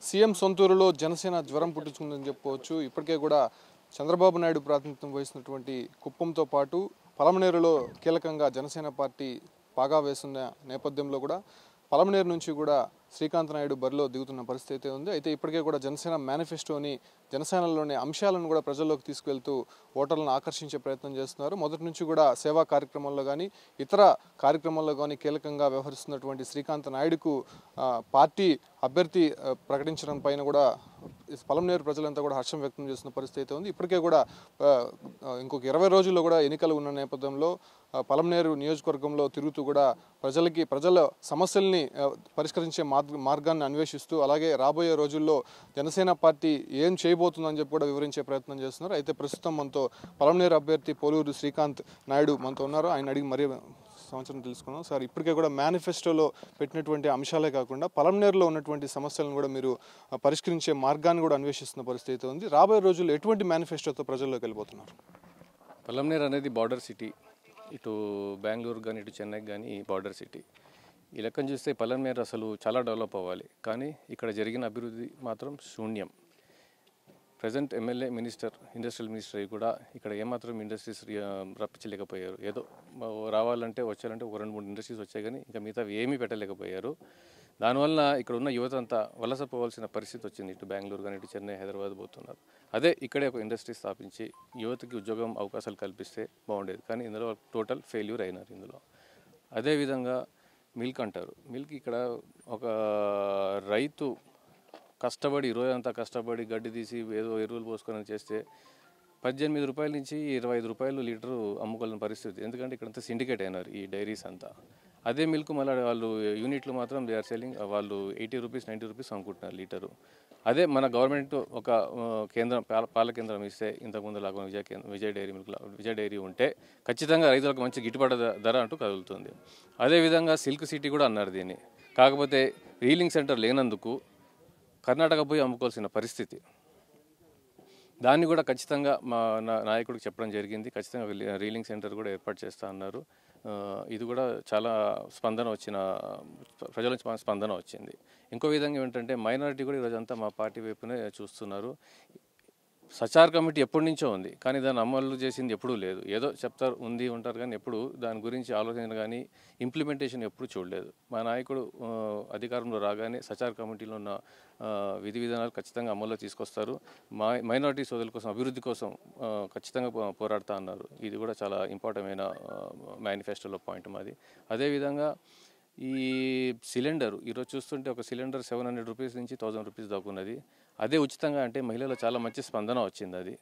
CM సొంతూరులో Janasena జ్వరం పుట్టించుకుందని చెప్పుకోవచ్చు. ఇప్పటికే కూడా చంద్రబాబు నాయుడు ప్రాతినిధ్యం వహిస్తున్నటువంటి కుప్పంతో పాటు పలమనేరులో కీలకంగా జనసేన పార్టీ పాగా వేస్తున్న నేపథ్యంలో కూడా పలమనేరు నుంచి కూడా శ్రీకాంత్ నాయుడు బరిలో దిగుతున్న పరిస్థితి ఉంది. అయితే ఇప్పటికే కూడా జనసేన మేనిఫెస్టోని జనసేనలోని అంశాలను కూడా ప్రజల్లోకి తీసుకెళ్తూ ఓటర్లను ఆకర్షించే ప్రయత్నం చేస్తున్నారు. మొదటి నుంచి కూడా సేవా కార్యక్రమాల్లో కానీ ఇతర కార్యక్రమాల్లో కానీ కీలకంగా వ్యవహరిస్తున్నటువంటి శ్రీకాంత్ నాయుడుకు పార్టీ అభ్యర్థి ప్రకటించడం పైన కూడా పలమనేరు ప్రజలంతా కూడా హర్షం వ్యక్తం చేస్తున్న పరిస్థితి ఉంది. ఇప్పటికే కూడా ఇంకొక 20 రోజుల్లో కూడా ఎన్నికలు ఉన్న నేపథ్యంలో పలమనేరు నియోజకవర్గంలో తిరుగుతూ కూడా ప్రజల సమస్యల్ని పరిష్కరించే మార్గాన్ని అన్వేషిస్తూ అలాగే రాబోయే రోజుల్లో జనసేన పార్టీ ఏం చేయబోతుందని చెప్పి కూడా వివరించే ప్రయత్నం చేస్తున్నారు. అయితే ప్రస్తుతం మనతో పలమనేరు అభ్యర్థి పోలూరు శ్రీకాంత్ నాయుడు మనతో ఉన్నారు. ఆయన అడిగి మరీ సంవత్సరం తెలుసుకున్నాం. సార్, ఇప్పటికే కూడా మేనిఫెస్టోలో పెట్టినటువంటి అంశాలే కాకుండా పలమనేరులో ఉన్నటువంటి సమస్యలను కూడా మీరు పరిష్కరించే మార్గాన్ని కూడా అన్వేషిస్తున్న పరిస్థితి ఉంది. రాబోయే రోజుల్లో ఎటువంటి మేనిఫెస్టోతో ప్రజల్లోకి వెళ్ళిపోతున్నారు? పలమనేరు అనేది బార్డర్ సిటీ. ఇటు బెంగళూరు కానీ ఇటు చెన్నైకి కానీ బార్డర్ సిటీ. ఈ లెక్కను చూస్తే పలమనేరు అసలు చాలా డెవలప్ అవ్వాలి, కానీ ఇక్కడ జరిగిన అభివృద్ధి మాత్రం శూన్యం. ప్రజెంట్ ఎమ్మెల్యే ఇండస్ట్రియల్ మినిస్టర్ అయ్యి కూడా ఇక్కడ ఏమాత్రం ఇండస్ట్రీస్ రప్పించలేకపోయారు. ఏదో వచ్చాలంటే ఒక 2-3 ఇండస్ట్రీస్ వచ్చాయి, కానీ ఇంకా మిగతా ఏమీ పెట్టలేకపోయారు. దానివల్ల ఇక్కడ ఉన్న యువత అంతా వలస పోవాల్సిన పరిస్థితి వచ్చింది. ఇటు బెంగళూరు కానీ ఇటు చెన్నై, హైదరాబాద్ పోతున్నారు. అదే ఇక్కడే ఒక ఇండస్ట్రీ స్థాపించి యువతకి ఉద్యోగం అవకాశాలు కల్పిస్తే బాగుండేది, కానీ ఇందులో టోటల్ ఫెయిల్యూర్ అయినారు ఇందులో. అదేవిధంగా మిల్క్ అంటారు. మిల్క్ ఇక్కడ ఒక రైతు కష్టపడి రోజంతా కష్టపడి గడ్డి తీసి ఏదో ఎరువులు పోసుకొని చేస్తే 18 రూపాయల నుంచి 25 రూపాయలు లీటరు అమ్ముకోవాలని పరిస్థితి. ఎందుకంటే ఇక్కడంతా సిండికేట్ అయినారు ఈ డైరీస్ అంతా. అదే మిల్క్ మళ్ళీ వాళ్ళు యూనిట్లు మాత్రం దే ఆర్ సెల్లింగ్, వాళ్ళు 80 రూపీస్ 90 రూపీస్ అమ్ముకుంటున్నారు లీటరు. అదే మన గవర్నమెంట్ ఒక కేంద్రం పాల కేంద్రం ఇస్తే ఇంతకుముందు లాగా విజయ డైరీ ఉంటే ఖచ్చితంగా రైతులకు మంచి గిట్టుబాటు ధర అంటూ కదులుతుంది. అదేవిధంగా సిల్క్ సిటీ కూడా అన్నారు దీన్ని. కాకపోతే రీలింగ్ సెంటర్ లేనందుకు కర్ణాటక పోయి అమ్ముకోవాల్సిన పరిస్థితి. దాన్ని కూడా ఖచ్చితంగా మా నాయకుడికి చెప్పడం జరిగింది. ఖచ్చితంగా రీలింగ్ సెంటర్ కూడా ఏర్పాటు చేస్తా అన్నారు. ఇది కూడా చాలా ప్రజల నుంచి స్పందన వచ్చింది. ఇంకో విధంగా ఏంటంటే మైనారిటీ కూడా ఈరోజంతా మా పార్టీ వైపునే చూస్తున్నారు. సచార్ కమిటీ ఎప్పటి నుంచో ఉంది, కానీ దాన్ని అమలు చేసింది ఎప్పుడూ లేదు. ఏదో చెప్తారు ఉంటారు, కానీ ఎప్పుడు దాని గురించి ఆలోచన కానీ ఇంప్లిమెంటేషన్ ఎప్పుడు చూడలేదు. మా నాయకుడు అధికారంలో రాగానే సచార్ కమిటీలో ఉన్న విధి విధానాలు ఖచ్చితంగా అమల్లో తీసుకొస్తారు. మైనారిటీ సోదరుల కోసం అభివృద్ధి కోసం ఖచ్చితంగా పోరాడుతూ అన్నారు. ఇది కూడా చాలా ఇంపార్టెంట్ అయిన మేనిఫెస్టోలో పాయింట్ మాది. అదేవిధంగా ఈ సిలిండర్ ఈరోజు చూస్తుంటే ఒక సిలిండర్ 700 రూపీస్ నుంచి 1000 రూపీస్ దాకా ఉన్నది. అదే ఉచితంగా అంటే మహిళలు చాలా మంచి స్పందన వచ్చింది. అది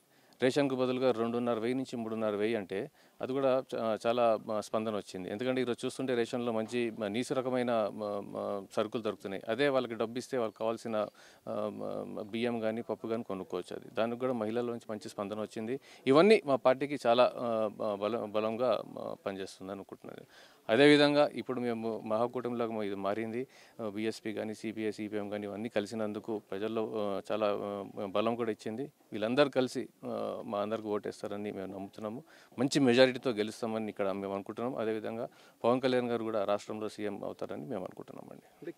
రేషన్కు బదులుగా 2,500 నుంచి 3,500 అంటే అది కూడా చాలా స్పందన వచ్చింది. ఎందుకంటే ఈరోజు చూస్తుంటే రేషన్లో మంచి నీసు రకమైన సరుకులు దొరుకుతున్నాయి. అదే వాళ్ళకి డబ్బు ఇస్తే వాళ్ళకి కావాల్సిన బియ్యం కానీ పప్పు కానీ కొనుక్కోవచ్చు. అది దానికి కూడా మహిళల నుంచి మంచి స్పందన వచ్చింది. ఇవన్నీ మా పార్టీకి చాలా బలంగా పనిచేస్తుంది అనుకుంటున్నాను. అదేవిధంగా ఇప్పుడు మేము మహాకూటమిలాగా ఇది మారింది. బీఎస్పీ కానీ సిపిఐ సిపిఎం కానీ ఇవన్నీ కలిసినందుకు ప్రజల్లో చాలా బలం కూడా ఇచ్చింది. వీళ్ళందరూ కలిసి మా అందరికి ఓటేస్తారని మేము నమ్ముతున్నాము. మంచి మెజారిటీతో గెలుస్తామని ఇక్కడ మేము అనుకుంటున్నాం. అదేవిధంగా పవన్ కళ్యాణ్ గారు కూడా రాష్ట్రంలో సీఎం అవుతారని మేము అనుకుంటున్నామండి. అంటే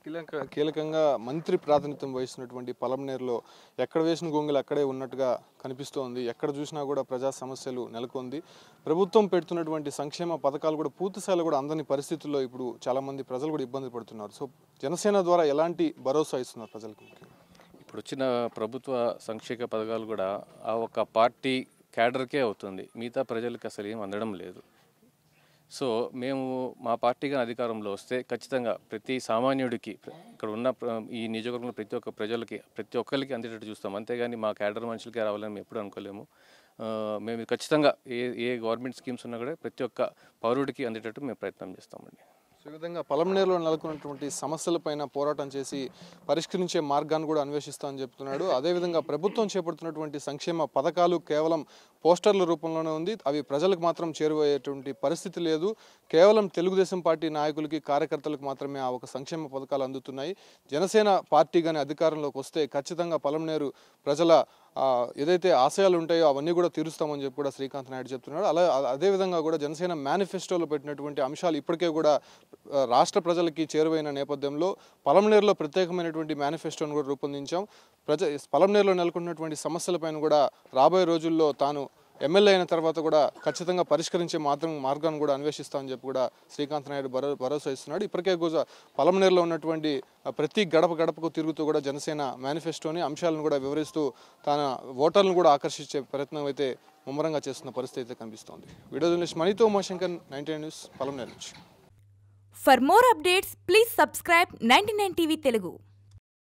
కీలకంగా మంత్రి ప్రాతినిధ్యం వహిస్తున్నటువంటి పలమనేరులో ఎక్కడ వేసిన గొంగలు అక్కడే ఉన్నట్టుగా కనిపిస్తోంది. ఎక్కడ చూసినా కూడా ప్రజా సమస్యలు నెలకొంది. ప్రభుత్వం పెడుతున్నటువంటి సంక్షేమ పథకాలు కూడా పూర్తిస్థాయిలో కూడా అందని పరిస్థితుల్లో ఇప్పుడు చాలామంది ప్రజలు కూడా ఇబ్బంది పడుతున్నారు. సో జనసేన ద్వారా ఎలాంటి భరోసా ఇస్తున్నారు ప్రజలకు? ఇప్పుడు వచ్చిన ప్రభుత్వ సంక్షేమ పథకాలు కూడా ఆ ఒక పార్టీ క్యాడర్కే అవుతుంది, మిగతా ప్రజలకు అసలు ఏం అందడం లేదు. సో మేము మా పార్టీగా అధికారంలో వస్తే ఖచ్చితంగా ప్రతి సామాన్యుడికి ఇక్కడ ఉన్న ఈ నియోజకవర్గంలో ప్రతి ఒక్కరికి అందేటట్టు చూస్తాం. అంతేగాని మా క్యాడర్ మనుషులకే రావాలని మేము ఎప్పుడు అనుకోలేము. మేము ఖచ్చితంగా ఏ గవర్నమెంట్ స్కీమ్స్ ఉన్నా కూడా ప్రతి ఒక్క పౌరుడికి అందేటట్టు మేము ప్రయత్నం చేస్తామండి. ఈ విధంగా పలమనేరులో నెలకొన్నటువంటి సమస్యలపైన పోరాటం చేసి పరిష్కరించే మార్గాన్ని కూడా అన్వేషిస్తామని చెప్తున్నాడు. అదేవిధంగా ప్రభుత్వం చేపడుతున్నటువంటి సంక్షేమ పథకాలు కేవలం పోస్టర్ల రూపంలోనే ఉంది. అవి ప్రజలకు మాత్రం చేరువయ్యేటువంటి పరిస్థితి లేదు. కేవలం తెలుగుదేశం పార్టీ నాయకులకి కార్యకర్తలకు మాత్రమే ఆ ఒక సంక్షేమ పథకాలు అందుతున్నాయి. జనసేన పార్టీ కానీ అధికారంలోకి వస్తే ఖచ్చితంగా పలమనేరు ప్రజల ఏదైతే ఆశయాలు ఉంటాయో అవన్నీ కూడా తీరుస్తామని చెప్పి కూడా శ్రీకాంత్ నాయుడు చెప్తున్నాడు. అదేవిధంగా కూడా జనసేన మేనిఫెస్టోలో పెట్టినటువంటి అంశాలు ఇప్పటికే కూడా రాష్ట్ర ప్రజలకి చేరువైన నేపథ్యంలో పలమనేరులో ప్రత్యేకమైనటువంటి మేనిఫెస్టోను కూడా రూపొందించాం. పలమనేరులో నెలకొన్నటువంటి సమస్యలపైన కూడా రాబోయే రోజుల్లో తాను ఎమ్మెల్యే అయిన తర్వాత కూడా ఖచ్చితంగా పరిష్కరించే మార్గాన్ని కూడా అన్వేషిస్తామని చెప్పి కూడా శ్రీకాంత్ నాయుడు భరోసా ఇస్తున్నాడు. ఇప్పటికే కూడా పలమనేరులో ఉన్నటువంటి ప్రతి గడపకు తిరుగుతూ కూడా జనసేన మేనిఫెస్టోని అంశాలను కూడా వివరిస్తూ తన ఓటర్లను కూడా ఆకర్షించే ప్రయత్నం అయితే ముమ్మరంగా చేస్తున్న పరిస్థితి అయితే కనిపిస్తోంది. వీడియో జర్నలిస్ట్ మణితో ఉమాశంకర్, 99 న్యూస్, పలమనేరు నుంచి. For more updates, please subscribe 99 TV Telugu.